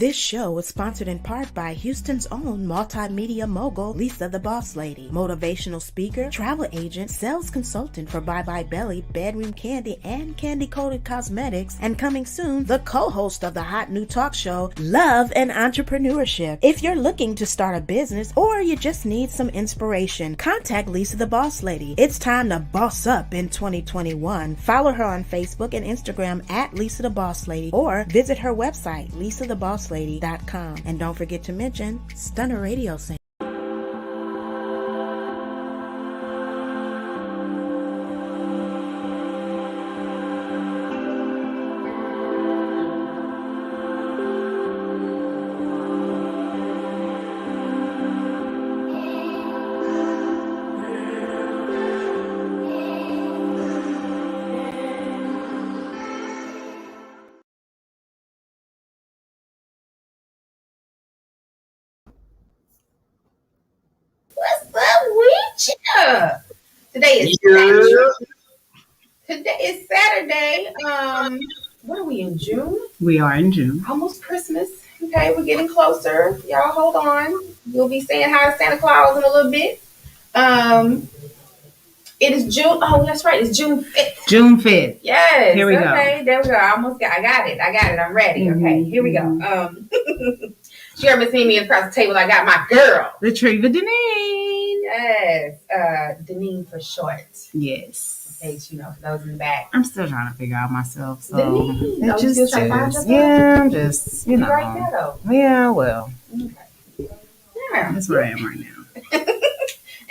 This show is sponsored in part by Houston's own multimedia mogul, Lisa the Boss Lady, motivational speaker, travel agent, sales consultant for Bye Bye Belly, Bedroom Candy, and Candy Coated Cosmetics, and coming soon, the co-host of the hot new talk show, Love and Entrepreneurship. If you're looking to start a business or you just need some inspiration, contact Lisa the Boss Lady. It's time to boss up in 2021. Follow her on Facebook and Instagram at Lisa the Boss Lady, or visit her website, lisathebosslady.com. And don't forget to mention Stunner Radio Center. Today is Saturday. Today is Saturday. What are we in June? We are in June. Almost Christmas. Okay, we're getting closer. Y'all hold on. You'll be saying hi to Santa Claus in a little bit. It is June. Oh, that's right. It's June 5th. June 5th. Yes. Here we go. Okay, there we go. I got it. I'm ready. Mm-hmm. Okay, here we go. She ever seen me across the table? I got my girl. Latreva Denean. Yes. Denean for short. Yes. In case, for those in the back. I'm still trying to figure out myself. So Denean. it just is. I'm just, right there, though. Yeah, well. Okay. Yeah. That's where I am right now.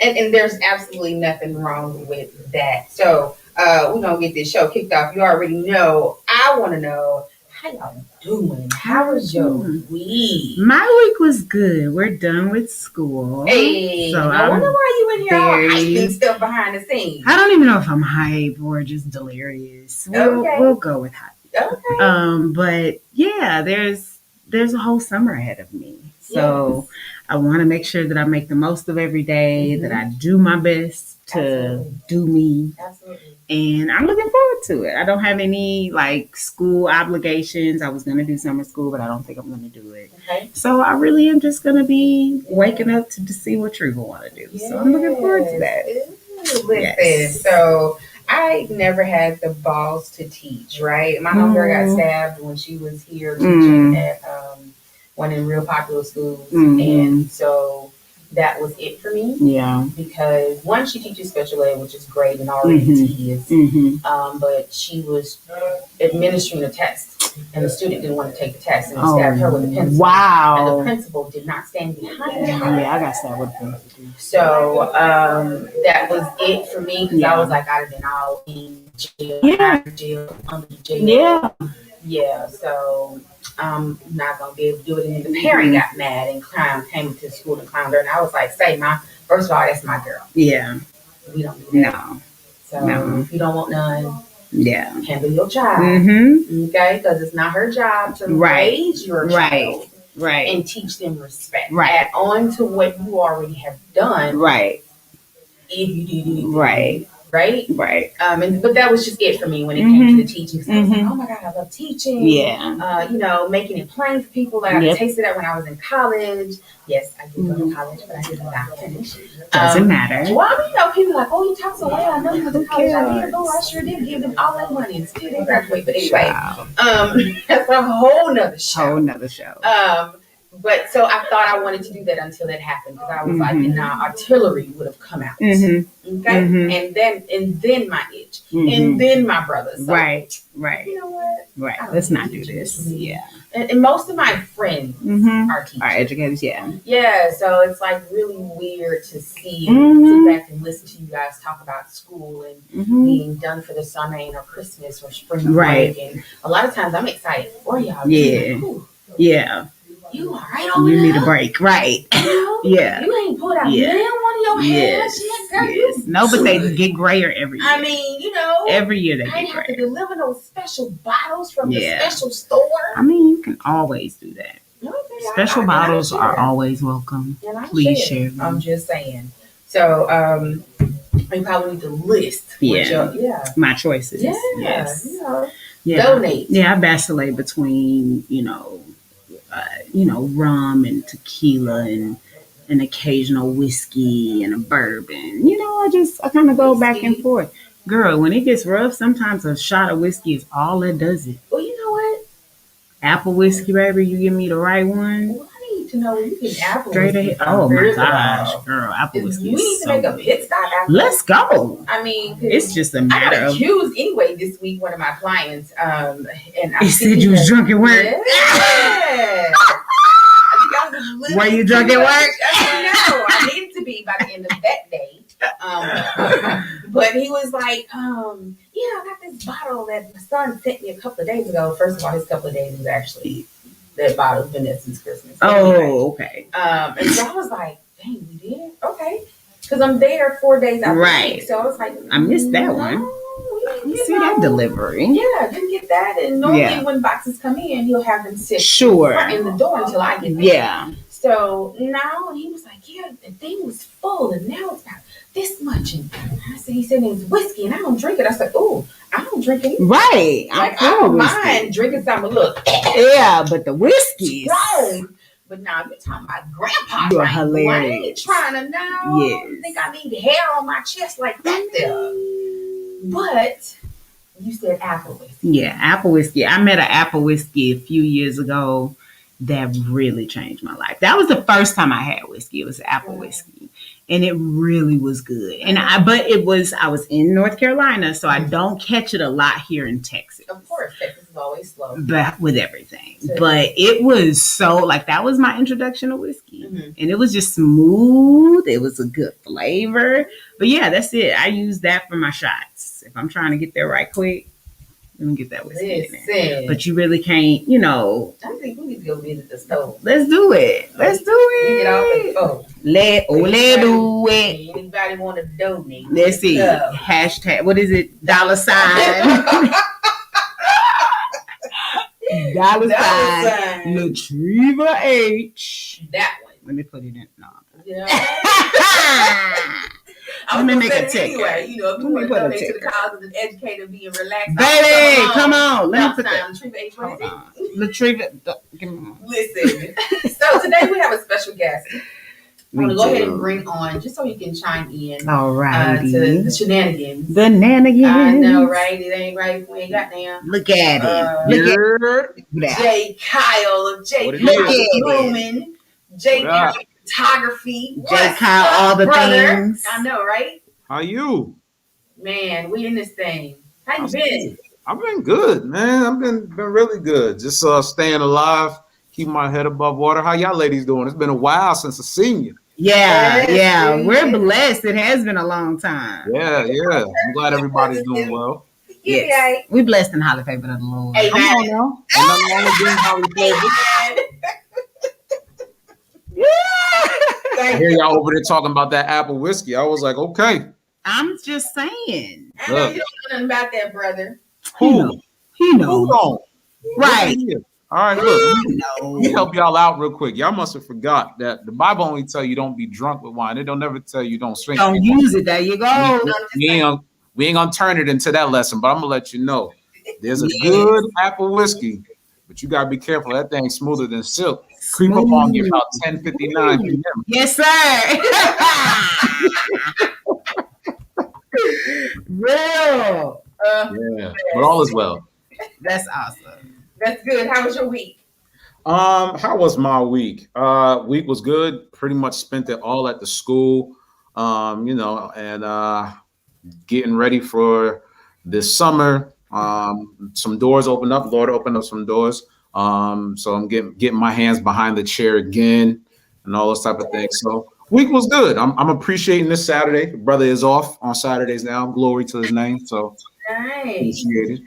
And there's absolutely nothing wrong with that. So we're going to get this show kicked off. You already know. I want to know, how y'all doing? How was your week? My week was good. We're done with school. Hey, so I wonder why you in here all hyping stuff behind the scenes. I don't even know if I'm hype or just delirious. We'll go with hype. Okay. But yeah, there's a whole summer ahead of me. So yes. I want to make sure that I make the most of every day, that I do my best to do me. Absolutely. And I'm looking forward to it. I don't have any school obligations. I was going to do summer school, but I don't think I'm going to do it. Okay. So I really am just going to be waking up to see what Treva want to do. Yes. So I'm looking forward to that. Listen, yes. So I never had the balls to teach, right? My homegirl got stabbed when she was here teaching at one of the real popular schools. And so that was it for me. Yeah. Because one, she teaches special ed, which is great and already tedious. But she was administering a test, and the student didn't want to take the test, and stabbed her with a pencil. Wow. And the principal did not stand behind her. Yeah, I got stabbed with a pencil. So that was it for me, because I was like, I'd have been all in jail, out of jail, under jail. Yeah. Yeah, so I'm not going to be able to do it. And the parent got mad and came to the school and clowned her. And I was like, first of all, that's my girl. Yeah. We don't do that. No. So if you don't want none, handle your child. Okay? Because it's not her job to raise your child. Right. And teach them respect. Right. Add on to what you already have done. Right. If you did anything. Right. Right. But that was just it for me when it came to the teaching. So I was like, oh my God, I love teaching. Yeah. Making it plain for people. Like I tasted that when I was in college. Yes, I did go to college, but I did not finish. Doesn't matter. Well, people are like, oh, you talk so well. I know you went to college. I sure did give them all that money and still didn't graduate. But anyway, that's a whole nother show. But so I thought I wanted to do that until that happened, because I was like, and now artillery would have come out. Okay, and then my itch, and then my brother. So, right. You know what? Right. Let's not do this. Yeah. And most of my friends are teachers, are educators. Yeah. Yeah. So it's like really weird to see and sit back and listen to you guys talk about school and being done for the summer or Christmas or spring break. And a lot of times I'm excited for y'all. Yeah. Yeah. You all right over there? You need a break, right? Yeah. You ain't pulled out one of your hairs yet, girl. Yes. No, but they get grayer every year. I mean, every year they I get ain't have to grayer. deliver those special bottles from the special store. I mean, you can always do that. Okay, Special bottles are always welcome. Please share them. I'm just saying. So, you probably need to list. My choices. Yeah. Yes. Donate. Yeah, I vacillate between, rum and tequila and an occasional whiskey and a bourbon. I kind of go back and forth. Girl, when it gets rough, sometimes a shot of whiskey is all that does it. Well, you know what? Apple whiskey, baby, you give me the right one. Well, I need to know when you get apple straight whiskey. ahead. Oh my gosh, girl, apple whiskey. We need to make a pit stop after. Let's go. I mean, it's just a matter I got accused anyway this week. One of my clients, and I said you was drunk at work. Yeah. Were you drunk at work? No, I needed to be by the end of that day. But he was like, I got this bottle that my son sent me a couple of days ago. First of all, his couple of days was actually that bottle's been there since Christmas. Oh, okay. And so I was like, dang, you did? Okay. Because I'm there 4 days out of the week. So I was like, I missed that one. You see that delivery? Yeah, didn't get that. And normally when boxes come in, he'll have them sit in the door until I get there. Yeah. So now he was like, yeah, the thing was full and now it's about this much. And I said, he said it's whiskey and I don't drink it. I said, oh, I don't drink it. Right. Like, I don't mind drinking something. Look. Yeah, but the whiskey. Strong. But now you're talking about grandpa. You're hilarious. I ain't trying to know. Yes. I don't think I need hair on my chest like that there. But you said apple whiskey. Yeah, apple whiskey. I met an apple whiskey a few years ago that really changed my life. That was the first time I had whiskey. It was apple whiskey. And it really was good. And I was in North Carolina, so I don't catch it a lot here in Texas. Of course, Texas is always slow. But with everything. But it was so, that was my introduction to whiskey. Mm-hmm. And it was just smooth. It was a good flavor. But yeah, that's it. I use that for my shots. If I'm trying to get there right quick, let me get that whiskey in there. But you really can't, I think we need to go visit the stove. Let's do it. Let's do it. Get off the phone. Let's do it. Anybody want to donate? Let's see. Hashtag, what is it? $. $. Latreva H. That one. Let me put it in. No. Yeah. Let me make a ticket. Anyway, if you want to donate to the cause of the educator being relaxed. Baby, come on. Let me put that. Latreva H. What is it? Latreva. Give me one. Listen. So today we have a special guest. I want to go ahead and bring on, just so you can chime in. All right. To the shenanigans. The nanigans. I know, right? It ain't right if we ain't got them. Look at it. J. Kyle. J. Kyle Grooming. J. Kyle Photography. J. Kyle all the things. I know, right? How you? Man, we in this thing. How you been? I've been good, man. I've been really good. Just staying alive, keeping my head above water. How y'all ladies doing? It's been a while since I've seen you. Yeah. We're blessed. It has been a long time. Yeah. I'm glad everybody's doing well. Yes. We blessed and highly favored of the Lord. Amen. Come on now. Ain't nothing wrong with being highly favored. I hear y'all over there talking about that apple whiskey. I was like, okay. I'm just saying. I know you don't know nothing about that, brother. Who? He knows. Who don't? Right. All right, look. Let me help y'all out real quick. Y'all must have forgot that the Bible only tell you don't be drunk with wine. It don't never tell you don't swing. Don't use it. There you go. We ain't gonna turn it into that lesson, but I'm gonna let you know. There's a good apple whiskey, but you gotta be careful. That thing's smoother than silk. Creep up on you about 10:59 p.m. Yes, sir. Real. Yeah, but all is well. That's awesome. That's good. How was your week? How was my week? Week was good. Pretty much spent it all at the school. And getting ready for this summer. Some doors opened up. Lord opened up some doors. So I'm getting my hands behind the chair again and all those type of things. So week was good. I'm appreciating this Saturday. The brother is off on Saturdays now. Glory to his name. So nice. Appreciate it.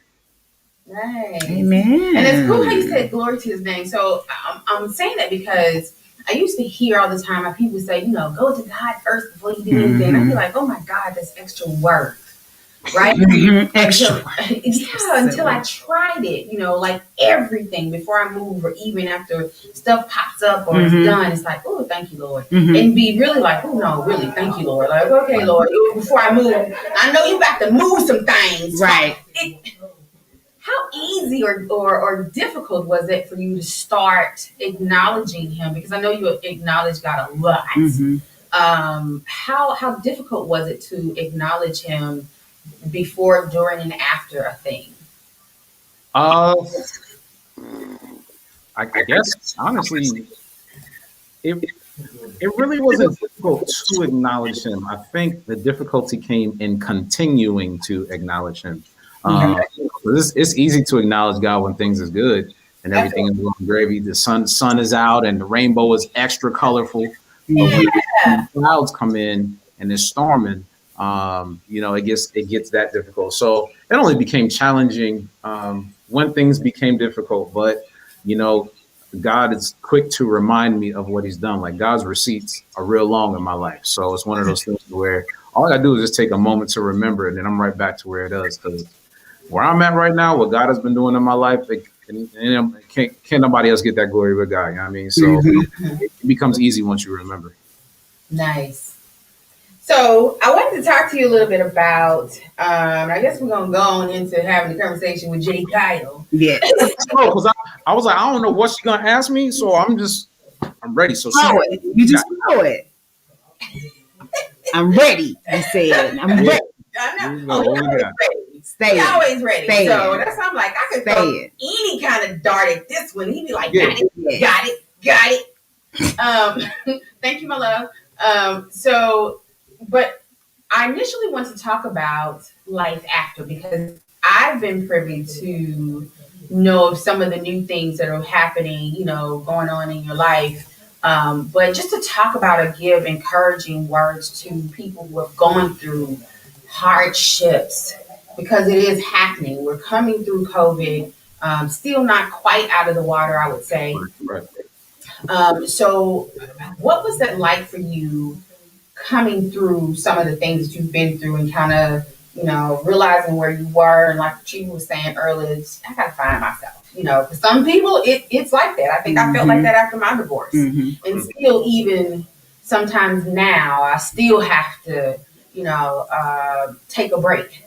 Nice. Amen. And it's cool how you said glory to his name. So I'm saying that because I used to hear all the time how people say, go to God first before you do anything. And I feel like, oh my God, that's extra work. Right? Extra. Until I tried it, like everything before I move, or even after stuff pops up or it's done, it's like, oh, thank you, Lord. And be really like, oh no, really, thank you, Lord. Like, okay, Lord, before I move, I know you got to move some things. Right. how easy or difficult was it for you to start acknowledging him? Because I know you acknowledge God a lot. How difficult was it to acknowledge him before, during, and after a thing? I guess honestly, it really wasn't difficult to acknowledge him. I think the difficulty came in continuing to acknowledge him. It's easy to acknowledge God when things is good and everything is going gravy. The sun is out and the rainbow is extra colorful. But when the clouds come in and it's storming, it gets that difficult. So it only became challenging when things became difficult. But God is quick to remind me of what he's done. Like God's receipts are real long in my life. So it's one of those things where all I gotta do is just take a moment to remember it, and then I'm right back to where it is. Because where I'm at right now, what God has been doing in my life, can't nobody else get that glory but God. You know what I mean? So it becomes easy once you remember. Nice. So I wanted to talk to you a little bit about, I guess we're going to go on into having a conversation with Jay Kyle. Yeah. Because I was like, I don't know what she's going to ask me, so I'm ready. So you just know it. I'm ready, you said. I'm ready. I know. Stay always ready. Stay so that's why I'm like, I could throw any kind of dart at this one. He'd be like, got it. Thank you, my love. But I initially want to talk about life after, because I've been privy to know of some of the new things that are happening, going on in your life. But just to talk about or give encouraging words to people who have gone through hardships, because it is happening. We're coming through COVID, still not quite out of the water, I would say. Right. So what was that like for you coming through some of the things that you've been through and kind of, realizing where you were? And like she was saying earlier, I got to find myself, for some people, it's like that. I think I felt like that after my divorce. And still, even sometimes now, I still have to, take a break.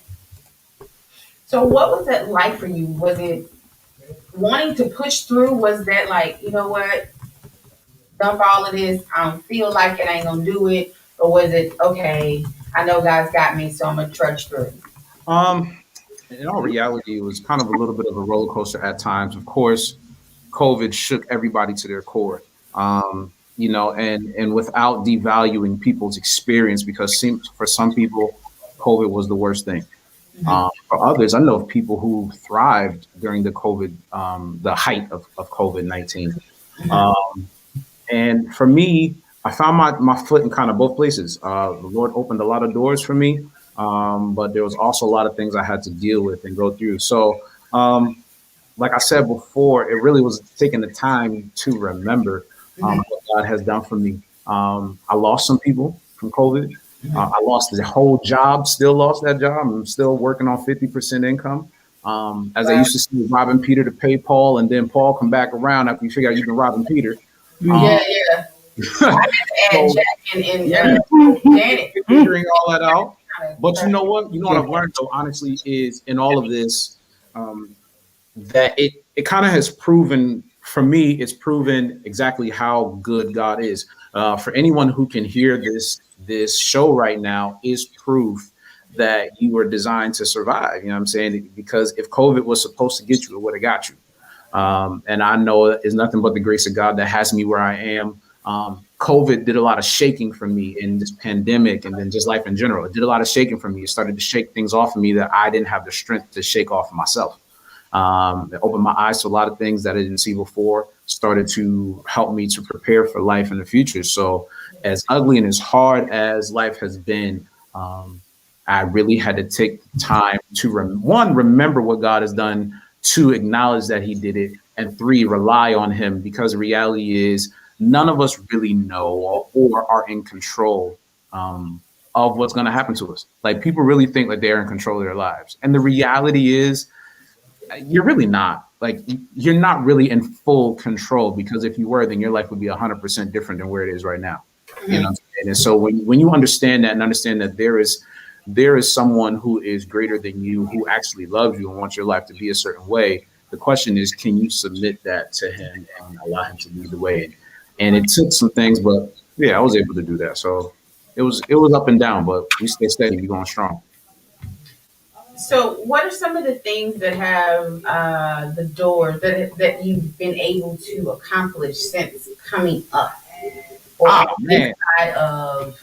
So what was that like for you? Was it wanting to push through? Was that like, you know what, dump all of this, I don't feel like it, I ain't gonna do it? Or was it, okay, I know God's got me, so I'm gonna trudge through? In all reality, it was kind of a little bit of a roller coaster at times. Of course, COVID shook everybody to their core, and without devaluing people's experience, because for some people, COVID was the worst thing. For others, I know of people who thrived during the COVID, the height of COVID-19. And for me, I found my foot in kind of both places. The Lord opened a lot of doors for me, but there was also a lot of things I had to deal with and go through. So, like I said before, it really was taking the time to remember what God has done for me. I lost some people from COVID. I lost the whole job, still lost that job. I'm still working on 50% income. As I used to see, robbing Peter to pay Paul, and then Paul come back around after you figure out you've been robbing Peter. I had to add Jack and Janet. Figuring all that out. But you know what? You know what I've learned, though, honestly, is in all of this, that it kind of has proven, for me, it's proven exactly how good God is. For anyone who can hear this show right now is proof that you were designed to survive. You know what I'm saying? Because if COVID was supposed to get you, it would have got you. And I know it's nothing but the grace of God that has me where I am. COVID did a lot of shaking for me in this pandemic, and then just life in general. It did a lot of shaking for me. It started to shake things off of me that I didn't have the strength to shake off of myself. It opened my eyes to a lot of things that I didn't see before, started to help me to prepare for life in the future. So as ugly and as hard as life has been, I really had to take time to remember what God has done, to acknowledge that he did it, and 3, rely on him, because the reality is none of us really know or are in control of what's going to happen to us. Like, people really think like they're in control of their lives. And the reality is you're really not. Like, you're not really in full control, because if you were, then your life would be 100% different than where it is right now. You know what I'm saying? And so when you understand that, and understand that there is there is someone who is greater than you, who actually loves you and wants your life to be a certain way. The question is, can you submit that to him and allow him to lead the way? And it took some things, but yeah, I was able to do that. So it was up and down, but we stay steady. We going strong. So, what are some of the things that have the doors that you've been able to accomplish since coming up, or inside of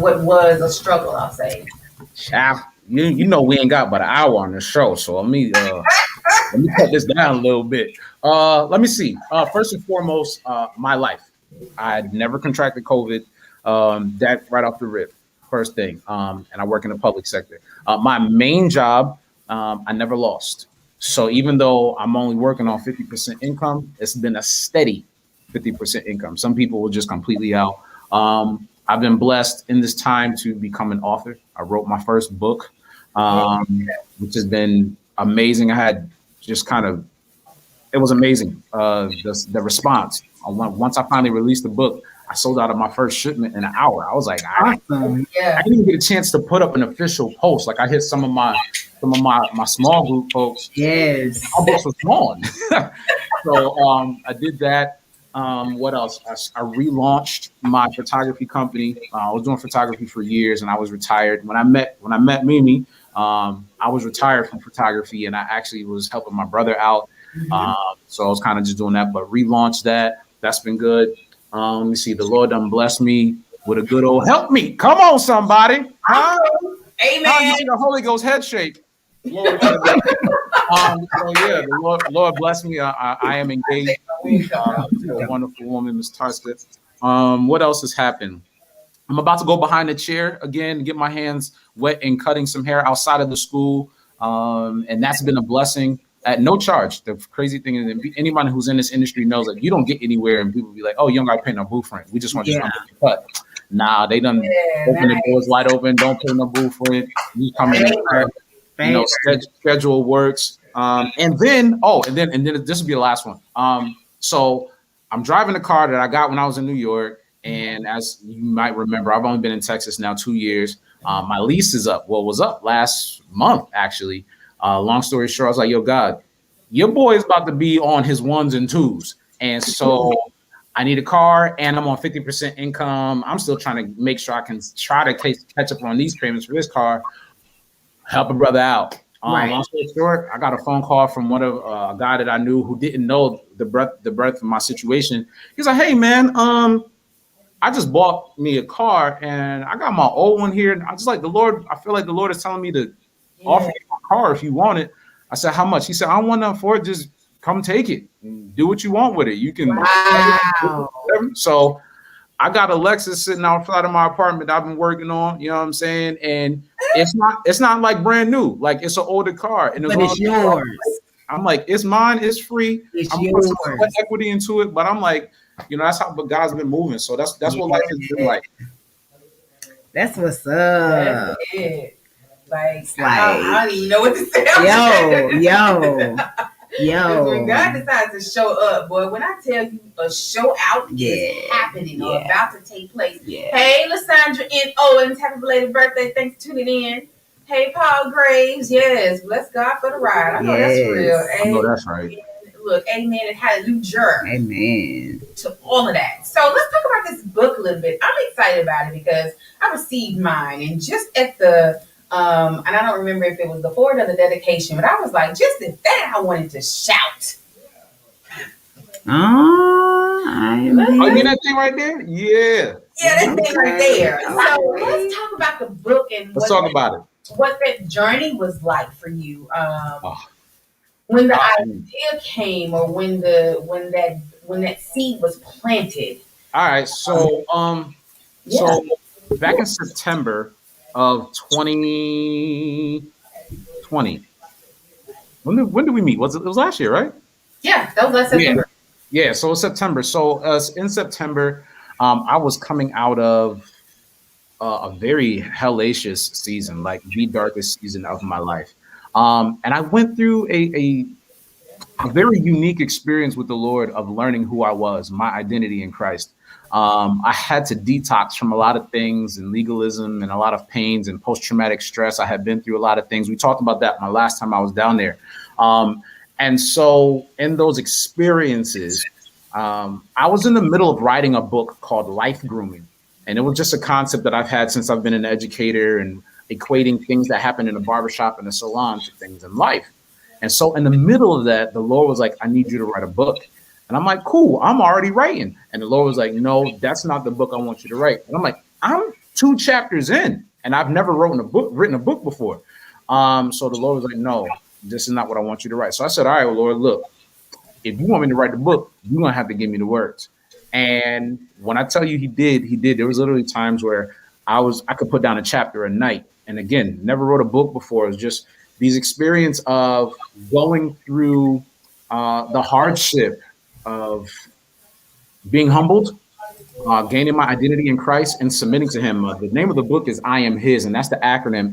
what was a struggle? I'll say. Child, you know we ain't got but an hour on the show, so let me cut this down a little bit. Let me see. First and foremost, my life. I never contracted COVID. That right off the rip, first thing. And I work in the public sector. My main job, I never lost. So even though I'm only working on 50% income, it's been a steady 50% income. Some people will just completely out. I've been blessed in this time to become an author. I wrote my first book, which has been amazing. I had just it was amazing. The response. Once I finally released the book, I sold out of my first shipment in an hour. I was like, Awesome. I didn't even get a chance to put up an official post. Like I hit some of my small group folks. Yes. My books was gone. So I did that. What else? I relaunched my photography company. I was doing photography for years, and I was retired. When I met Mimi, I was retired from photography, and I actually was helping my brother out. So I was kind of just doing that, but relaunched that. That's been good. Let me see. The Lord done blessed me with a good old help me. Come on, somebody. Huh? Amen. You see the Holy Ghost head shake. Glory to God. So yeah, the Lord bless me. I am engaged to a wonderful woman, Miss Tarskett. What else has happened? I'm about to go behind the chair again to get my hands wet and cutting some hair outside of the school. And that's been a blessing at no charge. The crazy thing is, anybody who's in this industry knows that you don't get anywhere and people be like, oh, you don't got to pay no booth rent. We just want you to come get your cut. Nah, they done open the doors wide open. Don't pay no booth rent. You come in and schedule works. And then this will be the last one. So I'm driving a car that I got when I was in New York. And as you might remember, I've only been in Texas now 2 years. My lease is up. Well, it was up last month, actually. Long story short, I was like, yo, God, your boy is about to be on his ones and twos. And so I need a car and I'm on 50% income. I'm still trying to make sure I can try to catch up on these payments for this car. Help a brother out. Long story short, I got a phone call from a guy that I knew who didn't know the breadth of my situation. He's like, hey, man, I just bought me a car and I got my old one here. I just like the Lord. I feel like the Lord is telling me to offer you my car if you want it. I said, how much? He said, I don't want nothing for it. Just come take it and do what you want with it. You can. Wow. So I got a Lexus sitting outside of my apartment that I've been working on. You know what I'm saying? And it's not like brand new. Like it's an older car. And it's yours. I'm like, it's mine. It's free. It's I'm yours. putting some equity into it. But I'm like, that's how God's been moving. So that's what life has been like. That's what's up. That's it. Like I don't even know what to say. Yo. When God decides to show up, boy, when I tell you a show out is happening or about to take place. Yeah. Hey, Lysandra N. Owens, happy belated birthday. Thanks for tuning in. Hey, Paul Graves. Yes, bless God for the ride. I know that's real. I know that's right. Look, amen and hallelujah. Amen. To all of that. So let's talk about this book a little bit. I'm excited about it because I received mine and just at the and I don't remember if it was the forward or the dedication, but I was like, just at that, I wanted to shout. You mean that thing right there? Yeah. Yeah, that thing right there. So let's talk about the book and what that journey was like for you. When the idea came, or when that seed was planted. All right. So so back in September of 2020. When did we meet? It was last year, right? Yeah, that was last September. Yeah, so it was September. So in September, I was coming out of a very hellacious season, like the darkest season of my life. And I went through a very unique experience with the Lord of learning who I was, my identity in Christ. I had to detox from a lot of things and legalism and a lot of pains and post-traumatic stress. I had been through a lot of things. We talked about that my last time I was down there. And so in those experiences, I was in the middle of writing a book called Life Grooming. And it was just a concept that I've had since I've been an educator and equating things that happen in a barbershop and a salon to things in life. And so in the middle of that, the Lord was like, I need you to write a book. And I'm like, cool, I'm already writing. And the Lord was like, no, that's not the book I want you to write. And I'm like, I'm 2 chapters in and I've never written a book before. So the Lord was like, no, this is not what I want you to write. So I said, all right, well, Lord, look, if you want me to write the book, you're going to have to give me the words. And when I tell you he did. There was literally times where I could put down a chapter a night. And again, never wrote a book before. It was just these experience of going through the hardship of being humbled, gaining my identity in Christ and submitting to him. The name of the book is I Am His, and that's the acronym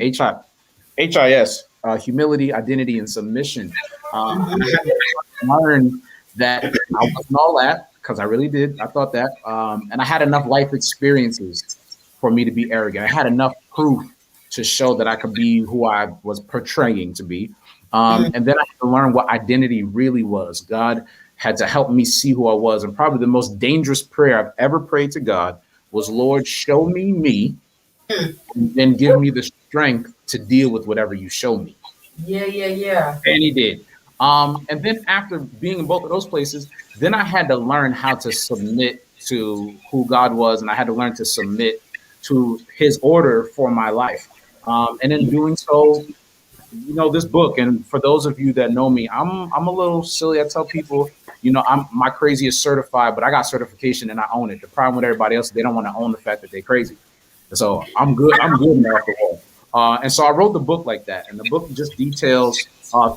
HIS, humility, identity, and submission. I had to learn that I wasn't all that, because I really did. I thought that. And I had enough life experiences for me to be arrogant. I had enough proof to show that I could be who I was portraying to be. And then I had to learn what identity really was. God had to help me see who I was. And probably the most dangerous prayer I've ever prayed to God was, Lord, show me, and then give me the strength to deal with whatever you show me. Yeah. And he did. And then after being in both of those places, then I had to learn how to submit to who God was. And I had to learn to submit to his order for my life. And in doing so, this book, and for those of you that know me, I'm a little silly. I tell people, my crazy is certified, but I got certification and I own it. The problem with everybody else, they don't want to own the fact that they're crazy. So I'm good now after all. And so I wrote the book like that. And the book just details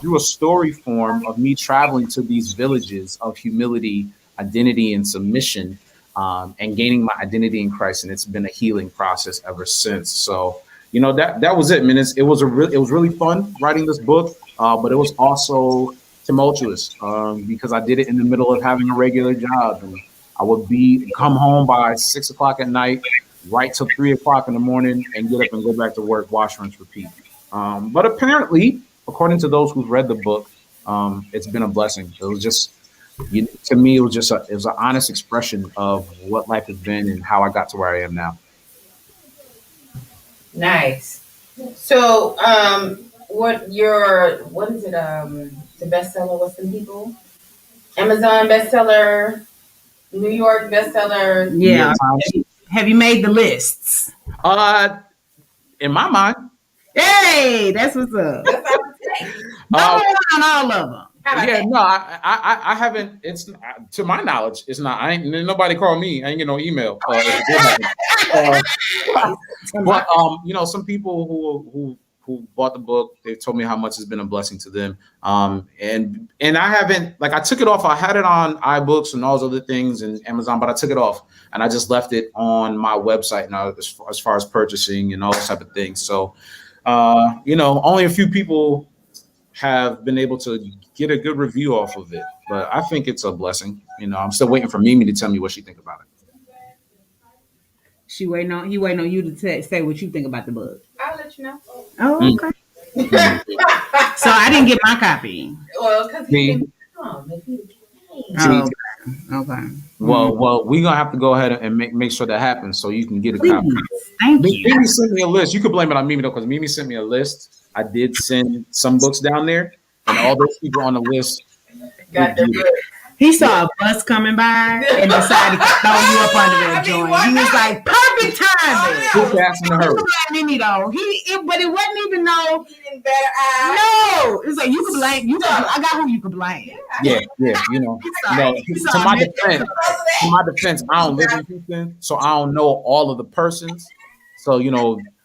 through a story form of me traveling to these villages of humility, identity, and submission, and gaining my identity in Christ. And it's been a healing process ever since. So, that was it, man. It was really fun writing this book, but it was also tumultuous because I did it in the middle of having a regular job, and I would come home by 6 o'clock at night, write till 3 o'clock in the morning, and get up and go back to work, wash, rinse, repeat. But apparently, according to those who've read the book, it's been a blessing. It was just, to me, it was an honest expression of what life has been and how I got to where I am now. Nice. So, what is it? The bestseller? What's the people? Amazon bestseller, New York bestseller. Yeah. Have you made the lists? In my mind. Hey, that's what's up. I'm on all of them. Yeah, no, I haven't. It's to my knowledge, it's not. Nobody called me. I ain't get no email. But some people who bought the book, they've told me how much it's been a blessing to them. And I haven't, I took it off. I had it on iBooks and all those other things and Amazon, but I took it off and I just left it on my website now as far as purchasing and all those type of things. So, only a few people have been able to get a good review off of it, but I think it's a blessing. I'm still waiting for Mimi to tell me what she think about it. He waiting on you to say what you think about the book. I'll let you know. Oh, okay. So I didn't get my copy. Well, because he didn't come. Okay. Well, we're gonna have to go ahead and make sure that happens so you can get a copy. Thank you. Mimi sent me a list. You could blame it on Mimi though, because Mimi sent me a list. I did send some books down there, and all those people on the list got their book. He saw a bus coming by and decided to throw you up under that joint. He was like, perfect timing. Too fast in a hurry. Mimi though. But it wasn't even no. He didn't better eye. No, it's like you could blame. I got who you could blame. Yeah. To my defense, I don't live in Houston, so I don't know all of the persons. So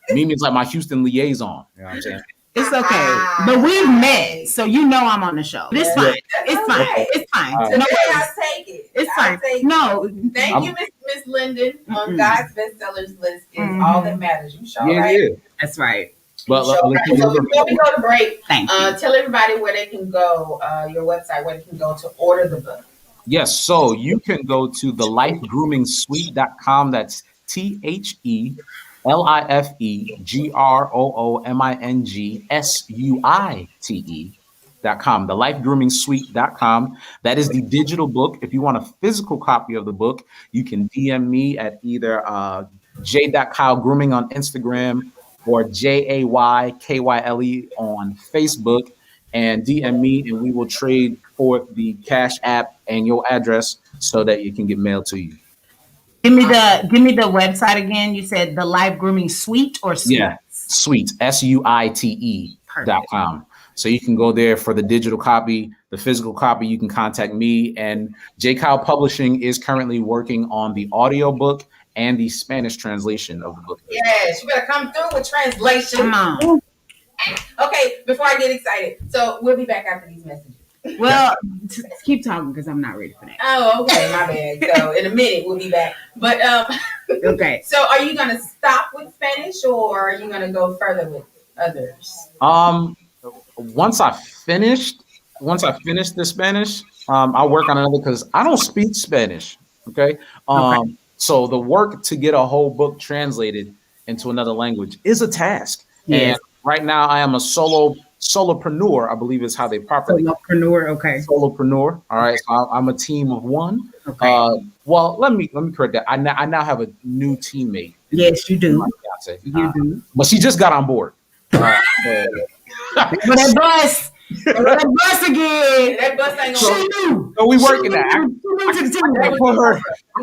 Mimi's like my Houston liaison. You know what I'm saying? It's okay, but we've met, so I'm on the show. It's fine. It's fine. It's fine. No, I'll take it. It's fine. No, thank you, Miss Linden, on God's bestsellers list is all that matters. You sure right? That's right. But So before we go to break, tell everybody where they can go, your website, where they can go to order the book. Yes, so you can go to thelifegroomingsuite.com. That's TheLifeGroomingSuite.com. Thelifegroomingsuite.com. That is the digital book. If you want a physical copy of the book, you can DM me at either j.kylegrooming on Instagram or JAYKYLE on Facebook, and DM me, and we will trade for the Cash App and your address so that it can get mailed to you. Give me the website again. You said the Life Grooming Suite or Suite? Yeah, Suite, SUITE.com. So you can go there for the digital copy. The physical copy, you can contact me. And J. Kyle Publishing is currently working on the audio book and the Spanish translation of the book. Yes, you better come through with translation. Come on. Okay, before I get excited. So we'll be back after these messages. Well, keep talking because I'm not ready for that. Oh, okay, my bad. So in a minute we'll be back. But okay. So are you gonna stop with Spanish, or are you gonna go further with others? Once I finish the Spanish, I'll work on another because I don't speak Spanish. Okay. So the work to get a whole book translated into another language is a task. Yes. And right now I am a solopreneur, I believe is how they properly. Solopreneur, okay. Solopreneur. All right. So I'm a team of one. Okay. Well, let me correct that. I now have a new teammate. Yes, you do. You do. But she just got on board. That bus. That bus again. That bus ain't gonna. So we working that. I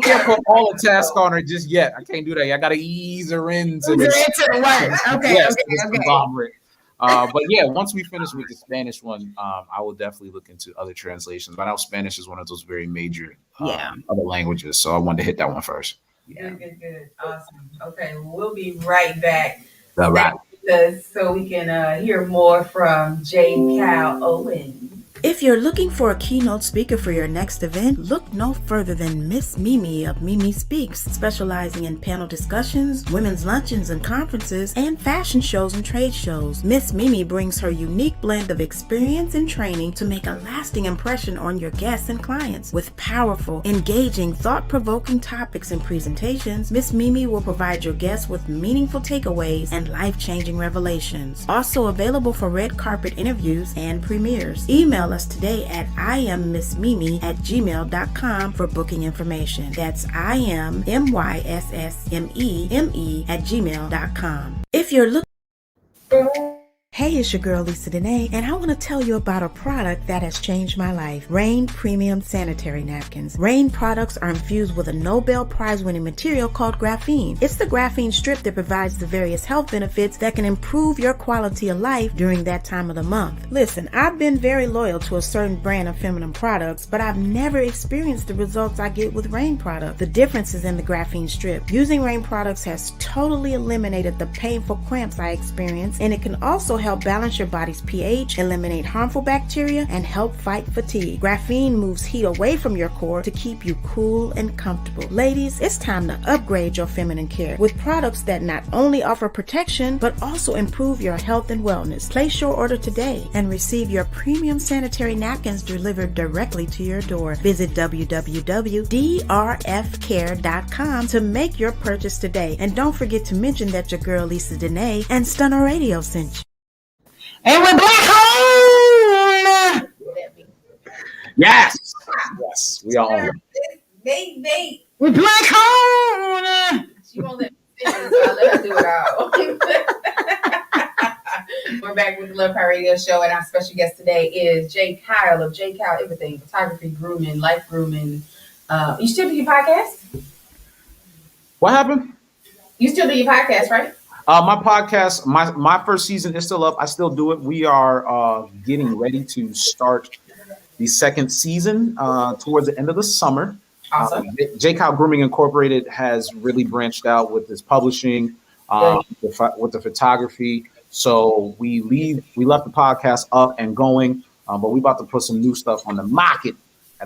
can't put all the tasks on her just yet. I can't do that. I gotta ease her into the work. Okay. Yes, okay. But yeah, once we finish with the Spanish one, I will definitely look into other translations. But I know Spanish is one of those very major other languages, so I wanted to hit that one first. Yeah. Good. Awesome. Okay, we'll be right back. All right. So we can hear more from J. Kyle Owen. If you're looking for a keynote speaker for your next event, look no further than Miss Mimi of Mimi Speaks, specializing in panel discussions, women's luncheons and conferences, and fashion shows and trade shows. Miss Mimi brings her unique blend of experience and training to make a lasting impression on your guests and clients. With powerful, engaging, thought-provoking topics and presentations, Miss Mimi will provide your guests with meaningful takeaways and life-changing revelations. Also available for red carpet interviews and premieres. Email us today at iammissmeme@gmail.com for booking information. That's iammissmeme@gmail.com. If you're looking... Hey, it's your girl Lisa Denean, and I want to tell you about a product that has changed my life. Rain Premium Sanitary Napkins. Rain products are infused with a Nobel Prize-winning material called graphene. It's the graphene strip that provides the various health benefits that can improve your quality of life during that time of the month. Listen, I've been very loyal to a certain brand of feminine products, but I've never experienced the results I get with Rain products. The difference is in the graphene strip. Using Rain products has totally eliminated the painful cramps I experience, and it can also help balance your body's pH, eliminate harmful bacteria, and help fight fatigue. Graphene moves heat away from your core to keep you cool and comfortable. Ladies, it's time to upgrade your feminine care with products that not only offer protection, but also improve your health and wellness. Place your order today and receive your premium sanitary napkins delivered directly to your door. Visit www.drfcare.com to make your purchase today. And don't forget to mention that your girl Lisa Denean and Stunner Radio sent you. And we're back home. Yes, we are. We're back home. She won't let me finish, so I let her do it all. We're back with the Love Power Radio Show, and our special guest today is J. Kyle of J. Kyle Everything, photography, grooming, life grooming. You still do your podcast? What happened? You still do your podcast, right? My podcast, my first season is still up. I still do it. We are getting ready to start the second season towards the end of the summer. Awesome. J. Kyle Grooming Incorporated has really branched out with its publishing, with the photography. So we left the podcast up and going, but we about to put some new stuff on the market.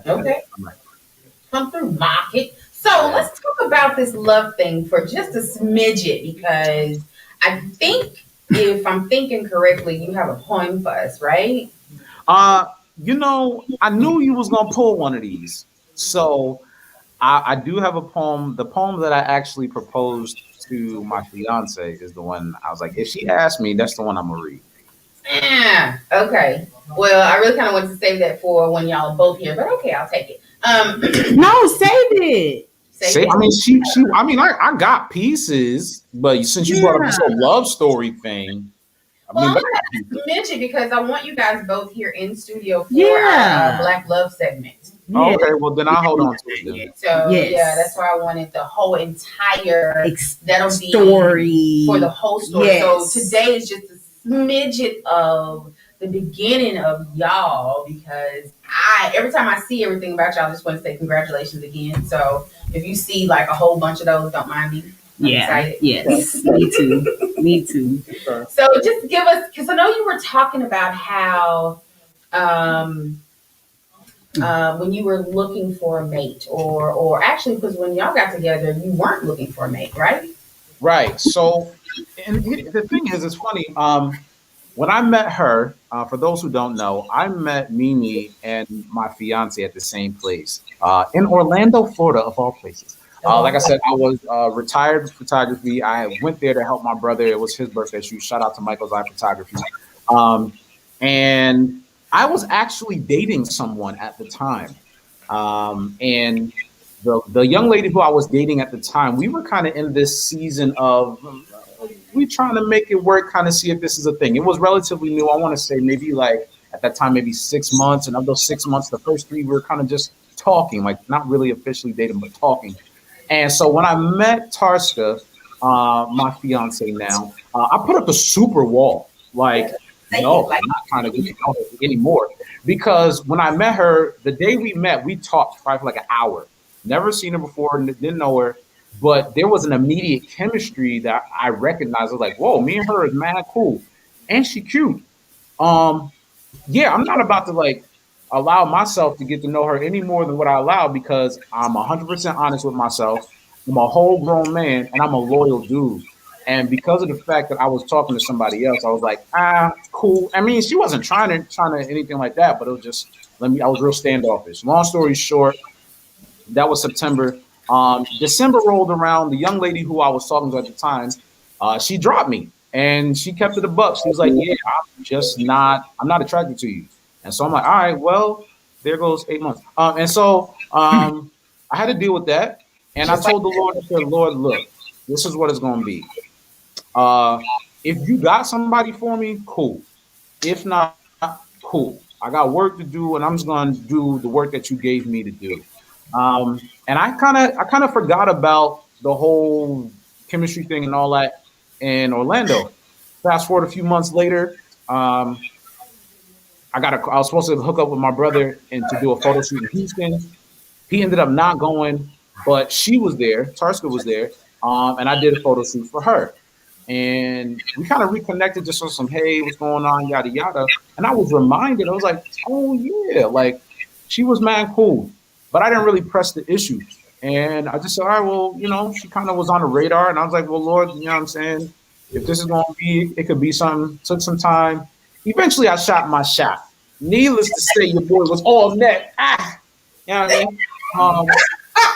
Come through market. So let's talk about this love thing for just a smidget, because I think if I'm thinking correctly, you have a poem for us, right? You know, I knew you was gonna pull one of these, so I do have a poem. The poem that I actually proposed to my fiance is the one I was like, if she asked me, that's the one I'm gonna read. Yeah. Okay. Well, I really kind of wanted to save that for when y'all are both here, but okay, I'll take it. No, save it. Say, I mean, I mean, I got pieces, but since you brought up this whole love story thing, Well, I'm gonna mention because I want you guys both here in studio for our Black Love segment. Oh, okay, well then I'll hold on to it then. So yeah, that's why I wanted the whole entire story for the whole story. Yes. So today is just a smidget of the beginning of y'all, because every time I see everything about y'all, I just want to say congratulations again. So if you see like a whole bunch of those, don't mind me. I'm excited. Yes, me too. Me too. So just give us, because I know you were talking about how when you were looking for a mate, or actually, because when y'all got together, you weren't looking for a mate, right? Right. So, and the thing is, it's funny. When I met her, for those who don't know, I met Mimi and my fiance at the same place in Orlando, Florida, of all places. Like I said, I was retired photography. I went there to help my brother. It was his birthday shoot. Shout out to Michael's Eye Photography. And I was actually dating someone at the time. And the young lady who I was dating at the time, we were kind of in this season of we trying to make it work, kind of see if this is a thing. It was relatively new. I want to say maybe like at that time, maybe 6 months. And of those 6 months, the first 3 we were kind of just talking, like not really officially dating, but talking. And so when I met Tarska, my fiance now, I put up a super wall. Like, no, I'm not trying to get to know her anymore. Because when I met her, the day we met, we talked probably for like an hour. Never seen her before, didn't know her. But there was an immediate chemistry that I recognized. I was like, whoa, me and her is mad cool. And she cute. Yeah, I'm not about to like allow myself to get to know her any more than what I allow, because I'm 100% honest with myself. I'm a whole grown man and I'm a loyal dude. And because of the fact that I was talking to somebody else, I was like, cool. I mean, she wasn't trying to anything like that, but it was just I was real standoffish. Long story short, that was September. December rolled around. The young lady who I was talking to at the time, she dropped me, and she kept it a buck. She was like, "Yeah, I'm not attracted to you." And so I'm like, "All right, well, there goes 8 months." And so I had to deal with that, and I told the Lord, I said, "Lord, look, this is what it's going to be. If you got somebody for me, cool. If not, cool. I got work to do, and I'm just going to do the work that you gave me to do." And I kind of forgot about the whole chemistry thing and all that in Orlando. Fast forward a few months later, I was supposed to hook up with my brother and to do a photo shoot in Houston. He ended up not going, but she was there. Tarska was there, and I did a photo shoot for her. And we kind of reconnected just on some, hey, what's going on, yada yada. And I was reminded, I was like, oh yeah, like she was mad cool. But I didn't really press the issue. And I just said, all right, well, she kind of was on the radar. And I was like, well, Lord, you know what I'm saying? If this is going to be, it could be something. Took some time. Eventually, I shot my shot. Needless to say, your boy was all net. You know what I mean?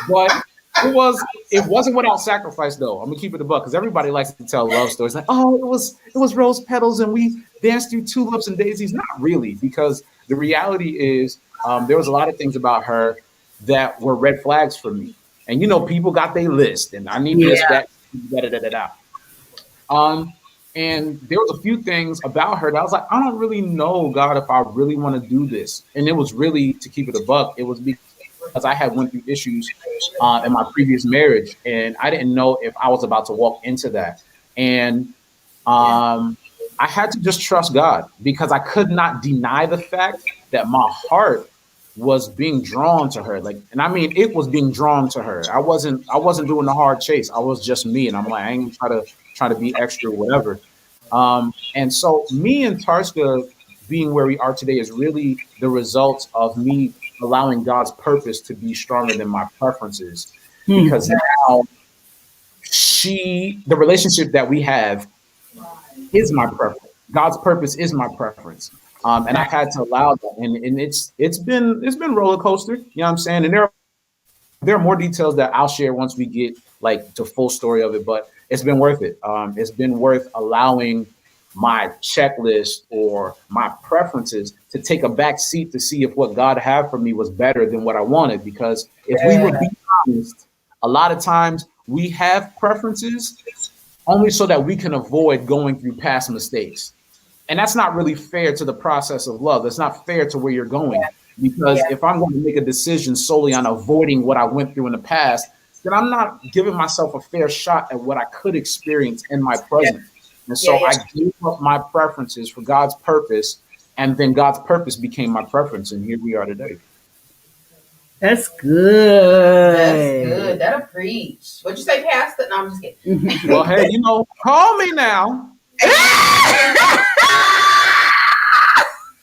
But it wasn't without sacrifice, though. I'm going to keep it a buck, because everybody likes to tell love stories. Like, oh, it was rose petals and we danced through tulips and daisies. Not really, because the reality is there was a lot of things about her that were red flags for me. And people got their list, and I need this, that, and there was a few things about her that I was like, I don't really know, God, if I really want to do this. And it was really, to keep it a buck, it was because I had went through issues in my previous marriage, and I didn't know if I was about to walk into that. And I had to just trust God, because I could not deny the fact that my heart was being drawn to her. Like, and I mean, it was being drawn to her. I wasn't doing the hard chase. I was just me. And I'm like, I ain't try to be extra or whatever. And so me and Tarska being where we are today is really the result of me allowing God's purpose to be stronger than my preferences. Because now the relationship that we have is my preference. God's purpose is my preference. And I've had to allow that, and it's been roller coaster. You know what I'm saying? And there are more details that I'll share once we get like to full story of it. But it's been worth it. It's been worth allowing my checklist or my preferences to take a back seat to see if what God had for me was better than what I wanted. Because if we would be honest, a lot of times we have preferences only so that we can avoid going through past mistakes. And that's not really fair to the process of love. That's not fair to where you're going. Because if I'm going to make a decision solely on avoiding what I went through in the past, then I'm not giving myself a fair shot at what I could experience in my present. And so I gave up my preferences for God's purpose, and then God's purpose became my preference. And here we are today. That's good. That's good. That'll preach. What'd you say, Pastor? No, I'm just kidding. Well, hey, call me now.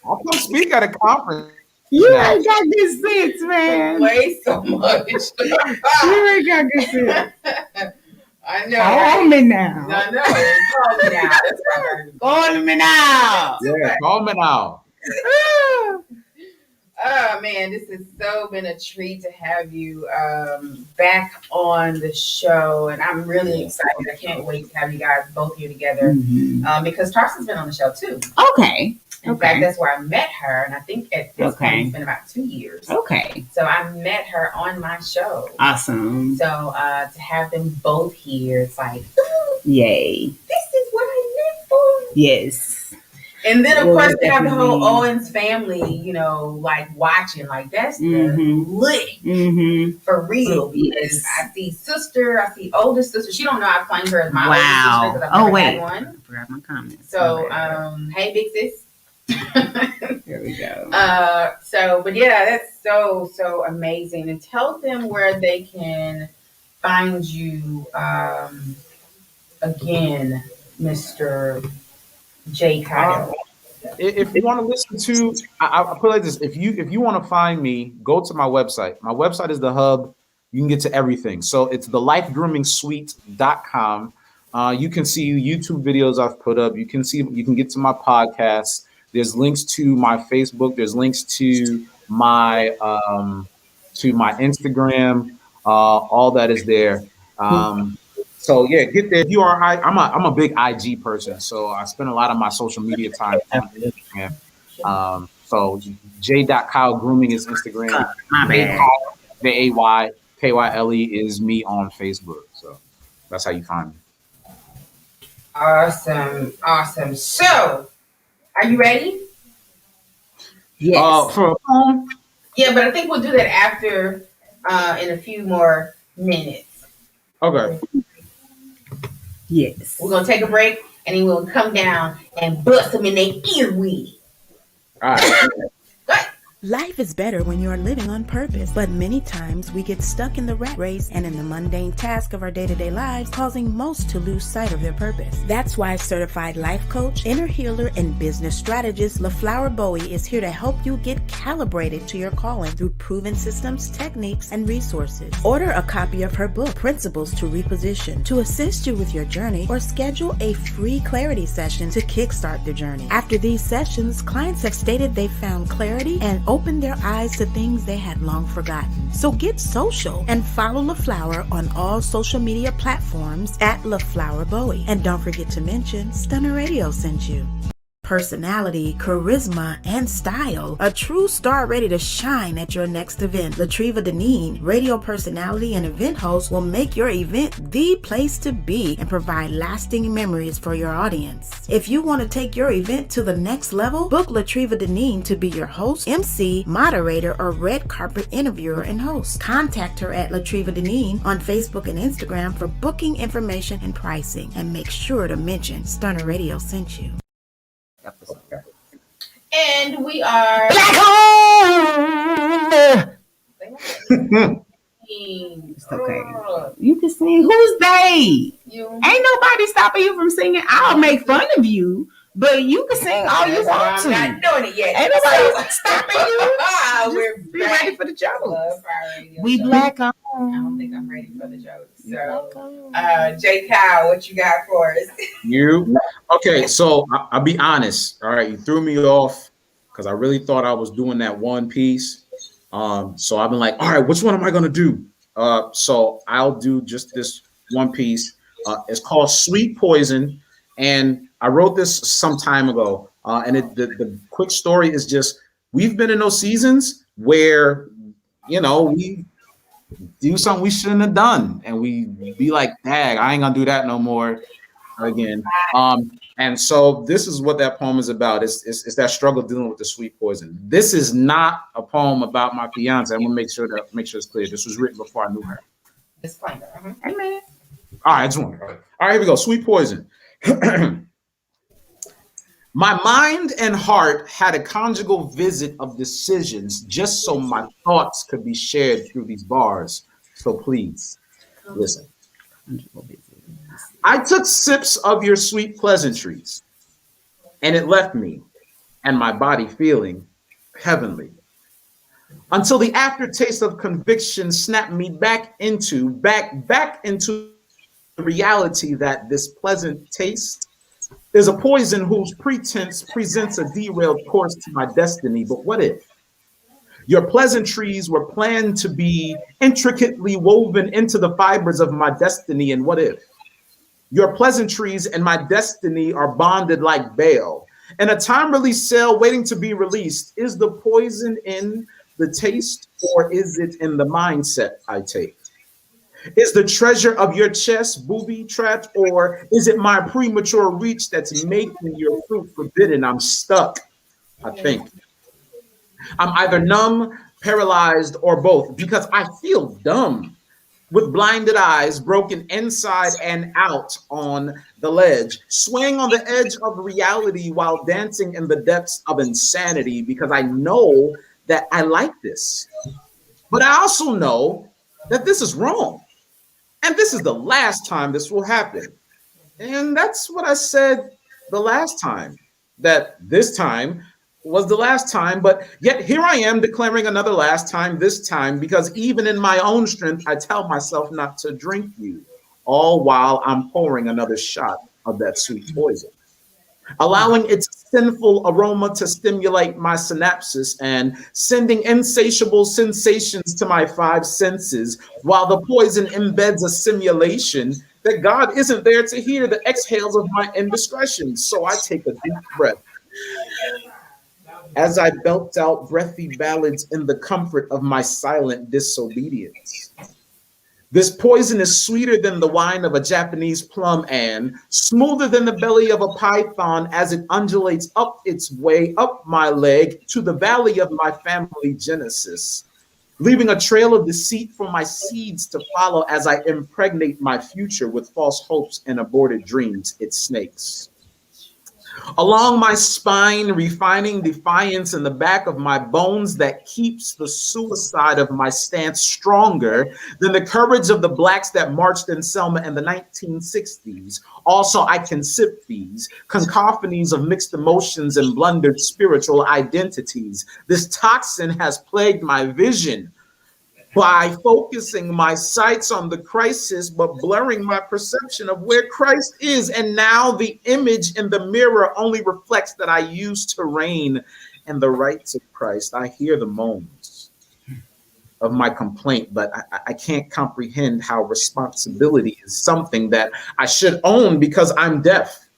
I'll come speak at a conference. You ain't got good sense, man. Way so much. You ain't got good sense. I know. Call me now. I know. Call me now. That's right. Call me now. Yeah, call me now. Oh man, this has so been a treat to have you back on the show, and I'm really excited. I can't wait to have you guys both here together because Tarson's been on the show too. Okay. In fact, that's where I met her, and I think at this point it's been about 2 years. Okay. So I met her on my show. Awesome. So to have them both here, it's like, yay! This is what I live for. Yes. And then, of course, to have the whole Owens family, like watching, like that's lit for real. Because I see sister, I see older sister. She don't know I claim her as my older sister because I've never had one. I forgot my comments. So, hey, big sis. There we go. But yeah, that's so amazing. And tell them where they can find you again, Mr. J. Kyle. If you want to listen to, I put it like this: if you want to find me, go to my website. My website is the hub. You can get to everything. So it's thelifegroomingsuite.com. You can see YouTube videos I've put up. You can get to my podcast. There's links to my Facebook. There's links to my Instagram. All that is there. So yeah, get there. If you are, I'm a big IG person, so I spend a lot of my social media time on Instagram. So J.Kyle Grooming is Instagram. My bad. JayKyle is me on Facebook. So that's how you find me. Awesome. So, are you ready? Yes. For a poem? Yeah, but I think we'll do that after in a few more minutes. Okay. Yes. We're gonna take a break and then we'll come down and bust them in their ear weed. All right. Life is better when you are living on purpose, but many times we get stuck in the rat race and in the mundane task of our day-to-day lives, causing most to lose sight of their purpose. That's why certified life coach, inner healer, and business strategist LaFlower Bowie is here to help you get calibrated to your calling through proven systems, techniques, and resources. Order a copy of her book, Principles to Reposition, to assist you with your journey, or schedule a free clarity session to kickstart the journey. After these sessions, clients have stated they found clarity and opened their eyes to things they had long forgotten. So get social and follow LaFlower on all social media platforms at LaFlower Bowie. And don't forget to mention Stunner Radio sent you. Personality, charisma, and style. A true star ready to shine at your next event. Latreva Denean, radio personality and event host, will make your event the place to be and provide lasting memories for your audience. If you want to take your event to the next level, book Latreva Denean to be your host, MC, moderator, or red carpet interviewer and host. Contact her at Latreva Denean on Facebook and Instagram for booking information and pricing. And make sure to mention Stunner Radio sent you. And we are Black hole. It's okay. You can sing. Who's they? You. Ain't nobody stopping you from singing. I'll make fun of you, but you can sing all you want to. I'm not doing it yet. Ain't nobody stopping you. We're be ready for the jokes. We black on. I don't think I'm ready for the jokes. So, J. Kyle, what you got for us? You okay? So I'll be honest. All right, you threw me off because I really thought I was doing that one piece. So I've been like, all right, which one am I gonna do? So I'll do just this one piece. It's called Sweet Poison, and I wrote this some time ago. And the quick story is just we've been in those seasons where we do something we shouldn't have done, and we be like, "Dang, I ain't gonna do that no more." Again. And so this is what that poem is about. It's that struggle dealing with the sweet poison. This is not a poem about my fiance. I'm gonna make sure it's clear. This was written before I knew her. Disclaimer. Amen. All right, I just want to. All right, here we go. Sweet poison. My mind and heart had a conjugal visit of decisions just so my thoughts could be shared through these bars. So please listen. I took sips of your sweet pleasantries, and it left me and my body feeling heavenly. Until the aftertaste of conviction snapped me back into the reality that this pleasant taste is a poison whose pretense presents a derailed course to my destiny. But what if your pleasantries were planned to be intricately woven into the fibers of my destiny? And what if your pleasantries and my destiny are bonded like bail in a time-release sale waiting to be released? Is the poison in the taste, or is it in the mindset I take? Is the treasure of your chest booby-trapped, or is it my premature reach that's making your fruit forbidden? I'm stuck, I think. I'm either numb, paralyzed, or both, because I feel dumb. With blinded eyes, broken inside and out on the ledge, swaying on the edge of reality while dancing in the depths of insanity, because I know that I like this. But I also know that this is wrong. And this is the last time this will happen. And that's what I said the last time, that this time was the last time, but yet here I am declaring another last time this time, because even in my own strength, I tell myself not to drink you, all while I'm pouring another shot of that sweet poison, allowing its sinful aroma to stimulate my synapses and sending insatiable sensations to my five senses, while the poison embeds a simulation that God isn't there to hear the exhales of my indiscretions. So I take a deep breath as I belt out breathy ballads in the comfort of my silent disobedience. This poison is sweeter than the wine of a Japanese plum and smoother than the belly of a python as it undulates up its way up my leg to the valley of my family genesis, leaving a trail of deceit for my seeds to follow as I impregnate my future with false hopes and aborted dreams. It snakes along my spine, refining defiance in the back of my bones that keeps the suicide of my stance stronger than the courage of the blacks that marched in Selma in the 1960s. Also, I can sip these cacophonies of mixed emotions and blundered spiritual identities. This toxin has plagued my vision by focusing my sights on the crisis, but blurring my perception of where Christ is. And now the image in the mirror only reflects that I used to reign in the rights of Christ. I hear the moans of my complaint, but I can't comprehend how responsibility is something that I should own because I'm deaf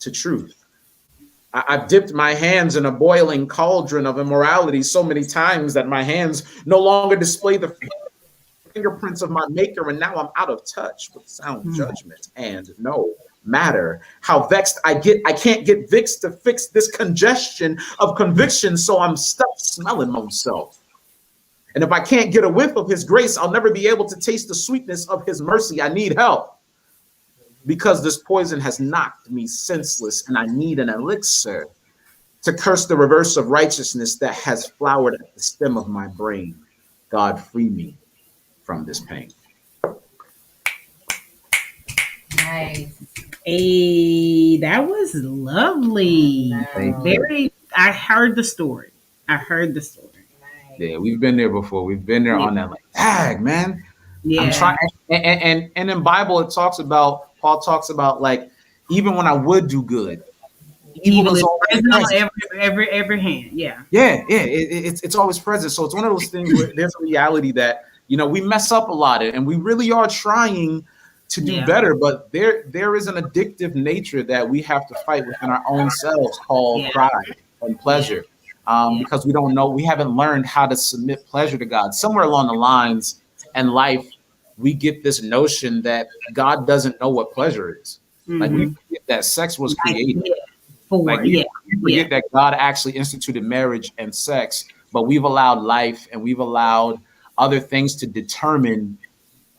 to truth. I've dipped my hands in a boiling cauldron of immorality so many times that my hands no longer display the fingerprints of my maker, and now I'm out of touch with sound judgment and no matter how vexed I get, I can't get Vicks to fix this congestion of conviction, so I'm stuck smelling myself. And if I can't get a whiff of his grace, I'll never be able to taste the sweetness of his mercy. I need help, because this poison has knocked me senseless, and I need an elixir to curse the reverse of righteousness that has flowered at the stem of my brain. God, free me from this pain. Nice. Hey, that was lovely. Very. I heard the story. Yeah, we've been there before. We've been there on that, like, dang, man. I'm trying, and in Bible it talks about, Paul talks about, like, even when I would do good, evil is always present. On every hand. Yeah. It's always present. So it's one of those things where there's a reality that, we mess up a lot, and we really are trying to do better, but there is an addictive nature that we have to fight within our own selves called pride and pleasure. Because we haven't learned how to submit pleasure to God. Somewhere along the lines in life, we get this notion that God doesn't know what pleasure is. Like, we forget that sex was created. We forget that God actually instituted marriage and sex, but we've allowed life and we've allowed other things to determine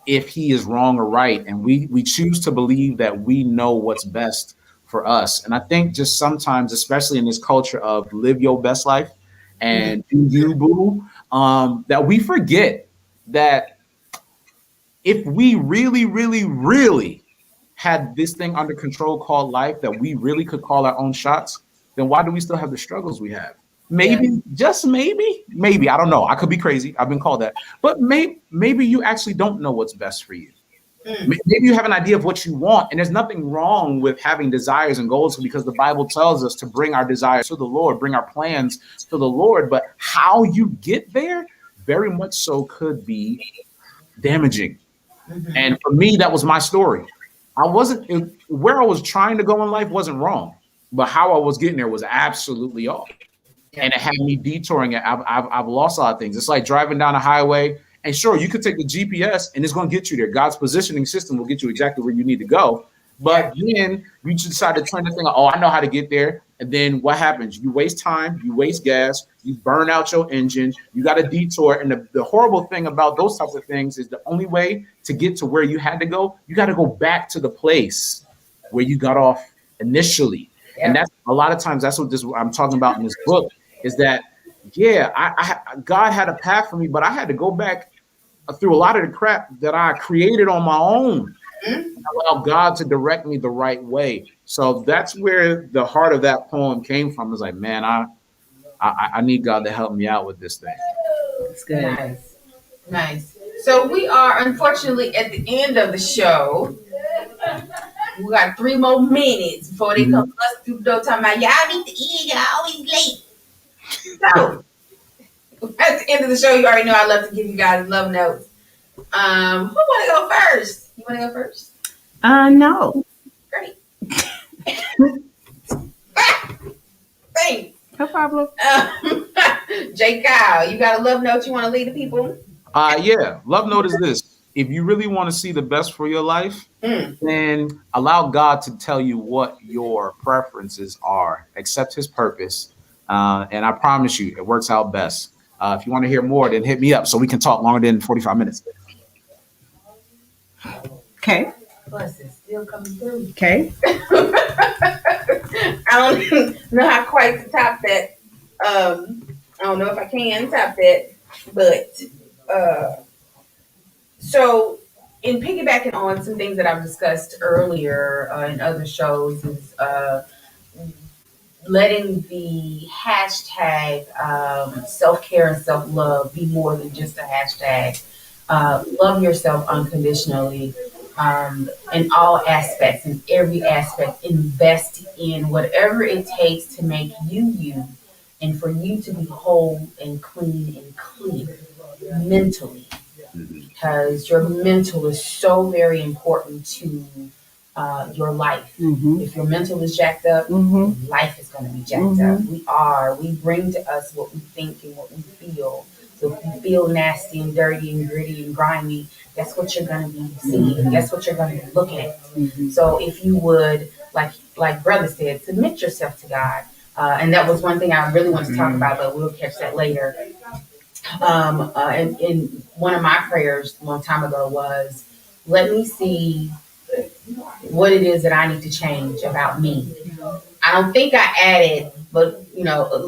if he is wrong or right. And we choose to believe that we know what's best for us. And I think just sometimes, especially in this culture of live your best life and do you, boo, that we forget that if we really, really, really had this thing under control called life, that we really could call our own shots, then why do we still have the struggles we have? Maybe, just maybe, I don't know. I could be crazy. I've been called that. But maybe you actually don't know what's best for you. Maybe you have an idea of what you want, and there's nothing wrong with having desires and goals, because the Bible tells us to bring our desires to the Lord, bring our plans to the Lord. But how you get there very much so could be damaging. And for me, that was my story. Where I was trying to go in life wasn't wrong, but how I was getting there was absolutely off. And it had me detouring it. I've lost a lot of things. It's like driving down a highway, and sure, you could take the GPS and it's going to get you there. God's positioning system will get you exactly where you need to go. But then you decide to turn the thing on. Oh, I know how to get there. And then what happens? You waste time, you waste gas, you burn out your engine, you got a detour. And the horrible thing about those types of things is the only way to get to where you had to go, you got to go back to the place where you got off initially. And that's a lot of times, that's what I'm talking about in this book, is that, God had a path for me, but I had to go back through a lot of the crap that I created on my own. Allow God to direct me the right way. So that's where the heart of that poem came from. Is like, man, I need God to help me out with this thing. That's good. Nice. So we are unfortunately at the end of the show. We got 3 more minutes before they come bust through the door talking about, y'all need to eat, y'all always late. So at the end of the show, you already know I love to give you guys love notes. Who want to go first? You want to go first? No. Great. Thanks. No problem. J. Kyle, you got a love note you want to leave the people? Love note is this. If you really want to see the best for your life, then allow God to tell you what your preferences are. Accept his purpose. And I promise you, it works out best. If you want to hear more, then hit me up so we can talk longer than 45 minutes. Okay. Plus, it's still coming through. Okay. I don't know how quite to top that. I don't know if I can top that, but so in piggybacking on some things that I've discussed earlier in other shows is letting the hashtag self-care and self-love be more than just a hashtag. Love yourself unconditionally in all aspects, in every aspect. Invest in whatever it takes to make you, and for you to be whole and clean and clear mentally. Because your mental is so very important to your life. If your mental is jacked up, life is going to be jacked up. We bring to us what we think and what we feel. So if you feel nasty and dirty and gritty and grimy, that's what you're going to be seeing. That's what you're going to be looking at. So if you would, like Brother said, submit yourself to God. And that was one thing I really want to talk about, but we'll catch that later. And one of my prayers a long time ago was, let me see what it is that I need to change about me. I don't think I added, but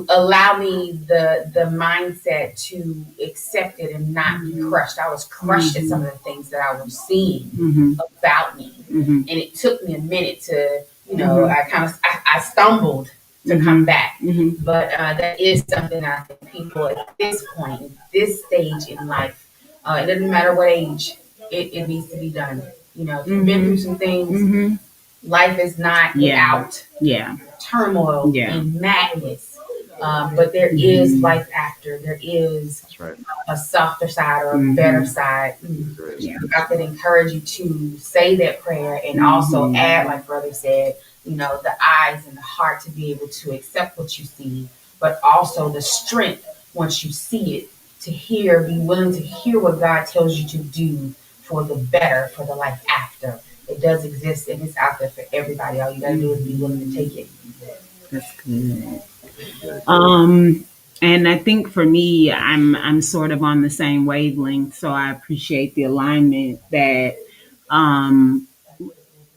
allow me the mindset to accept it and not be crushed. I was crushed at some of the things that I was seeing about me, and it took me a minute to, I stumbled to come back. But that is something I think people at this point, this stage in life, it doesn't matter what age, it needs to be done. You know, if you've been through some things, life is not without turmoil and madness. But there is life after. There is a softer side or a better side. I could encourage you to say that prayer and also add, like Brother said, you know, the eyes and the heart to be able to accept what you see, but also the strength once you see it to hear, be willing to hear what God tells you to do for the better, for the life after. It does exist and it's out there for everybody. All you gotta do is be willing to take it. That's good. And I think for me, I'm sort of on the same wavelength, so I appreciate the alignment that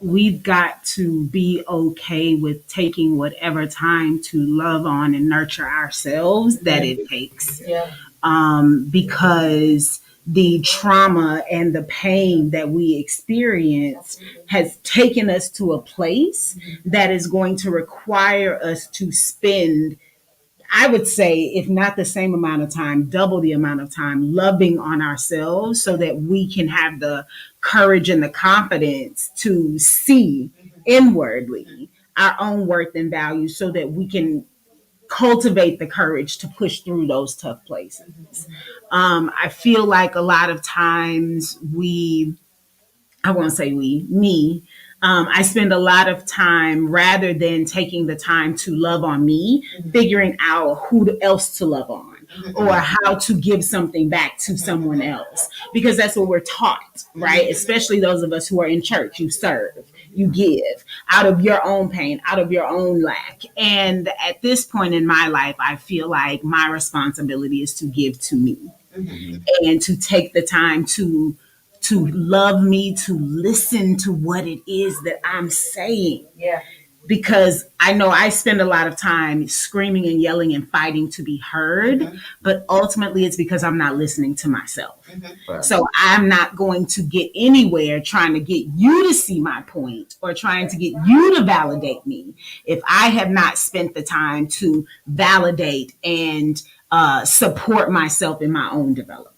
we've got to be okay with taking whatever time to love on and nurture ourselves that it takes. Because the trauma and the pain that we experience has taken us to a place that is going to require us to spend, I would say, if not the same amount of time, double the amount of time loving on ourselves so that we can have the courage and the confidence to see inwardly our own worth and value so that we can cultivate the courage to push through those tough places. I feel like a lot of times I spend a lot of time rather than taking the time to love on me, figuring out who else to love on or how to give something back to someone else, because that's what we're taught, right? Especially those of us who are in church. You serve, you give out of your own pain, out of your own lack. And at this point in my life, I feel like my responsibility is to give to me and to take the time to love me, to listen to what it is that I'm saying. Because I know I spend a lot of time screaming and yelling and fighting to be heard, but ultimately it's because I'm not listening to myself. So I'm not going to get anywhere trying to get you to see my point or trying to get you to validate me if I have not spent the time to validate and support myself in my own development.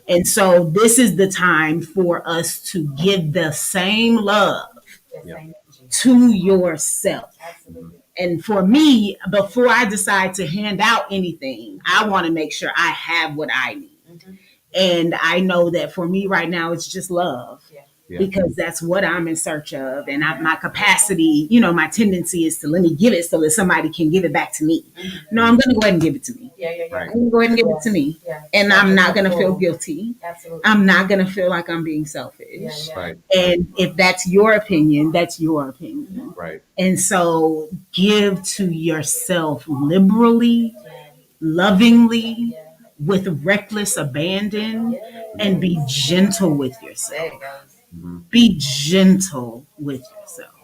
And so this is the time for us to give the same love to yourself. And for me, before I decide to hand out anything, I want to make sure I have what I need. And I know that for me right now, it's just love. Because that's what I'm in search of. And my capacity, you know, my tendency is to let me give it so that somebody can give it back to me. No, I'm going to go ahead and give it to me. I'm going to go ahead and give it to me. And I'm not going to feel guilty. I'm not going to feel like I'm being selfish. And if that's your opinion, that's your opinion. And so give to yourself liberally, lovingly, with reckless abandon, and be gentle with yourself. Be gentle with yourself.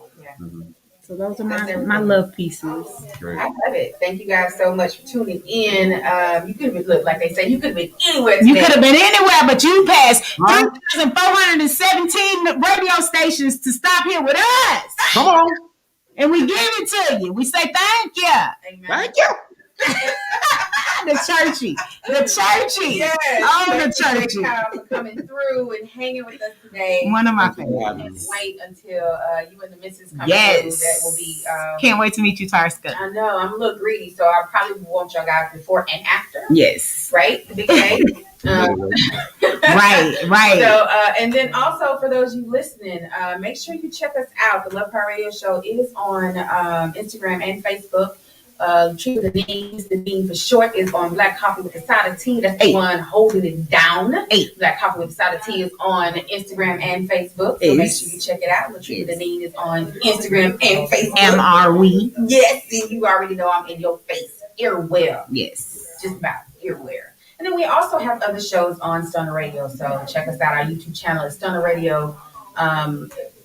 So those are my love pieces. I love it. Thank you guys so much for tuning in. You could have look like they say you could have been anywhere today. You could have been anywhere, but you passed 3,417 radio stations to stop here with us. Come on. And we give it to you. We say thank you. Amen. Thank you. The churchy. Yes. Oh, the churchy. For coming through and hanging with us today. One of my favorites. Wait until you and the missus come through. That will be. Can't wait to meet you, Tarska. I know. I'm a little greedy, so I probably want y'all guys before and after. Yes. Right? The big day. Right. So, and then also for those of you listening, make sure you check us out. The Love Power Radio Show is on Instagram and Facebook. Latreva Denean, the Dean for short, is on Black Coffee with a Side of Tea. That's the one holding it down. Black Coffee with a Side of Tea is on Instagram and Facebook. So make sure you check it out. Latreva Denean is on Instagram and Facebook. MRWE. Yes, and you already know I'm in your face. Earwell. Yes. Just about earware. And then we also have other shows on Stunner Radio. So check us out. Our YouTube channel is Stunner Radio.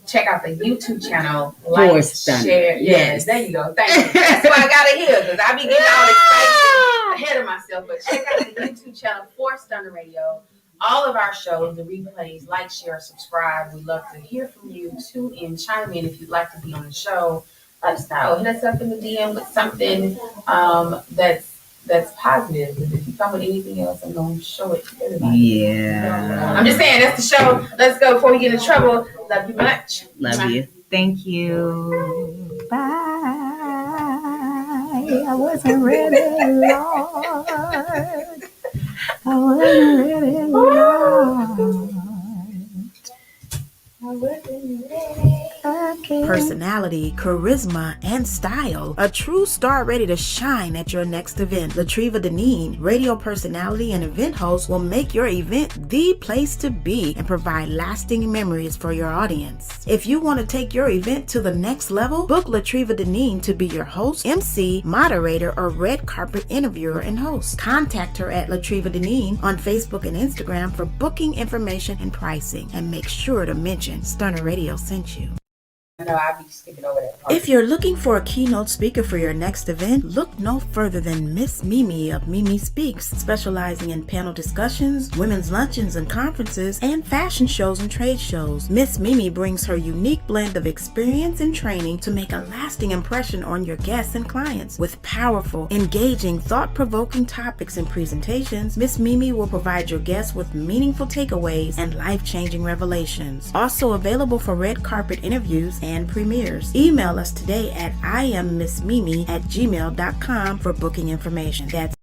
Check out the YouTube channel. Like, share. Yes, there you go. Thank you. That's why I got it here, because I be getting all excited ahead of myself. But check out the YouTube channel for Stunner Radio. All of our shows, the replays, like, share, subscribe. We love to hear from you. Tune in, chime in if you'd like to be on the show. Let us know. Hit us up in the DM with something that's that's positive. Because if you come with anything else, I'm going to show it to everybody. Yeah. I'm just saying, that's the show. Let's go before we get in trouble. Love you much. Love you. Thank you. Bye. I wasn't ready, Lord. I wasn't ready, Lord. Personality, charisma, and style. A true star ready to shine at your next event. Latreva Denean, radio personality and event host, will make your event the place to be and provide lasting memories for your audience. If you want to take your event to the next level, book Latreva Denean to be your host, MC, moderator, or red carpet interviewer and host. Contact her at Latreva Denean on Facebook and Instagram for booking information and pricing. And make sure to mention Stunner Radio sent you. No, I'll be skipping over that part. If you're looking for a keynote speaker for your next event, look no further than Miss Mimi of Mimi Speaks, specializing in panel discussions, women's luncheons and conferences, and fashion shows and trade shows. Miss Mimi brings her unique blend of experience and training to make a lasting impression on your guests and clients. With powerful, engaging, thought-provoking topics and presentations, Miss Mimi will provide your guests with meaningful takeaways and life-changing revelations. Also available for red carpet interviews and premieres. Email us today at IamMissMimi@gmail.com for booking information. That's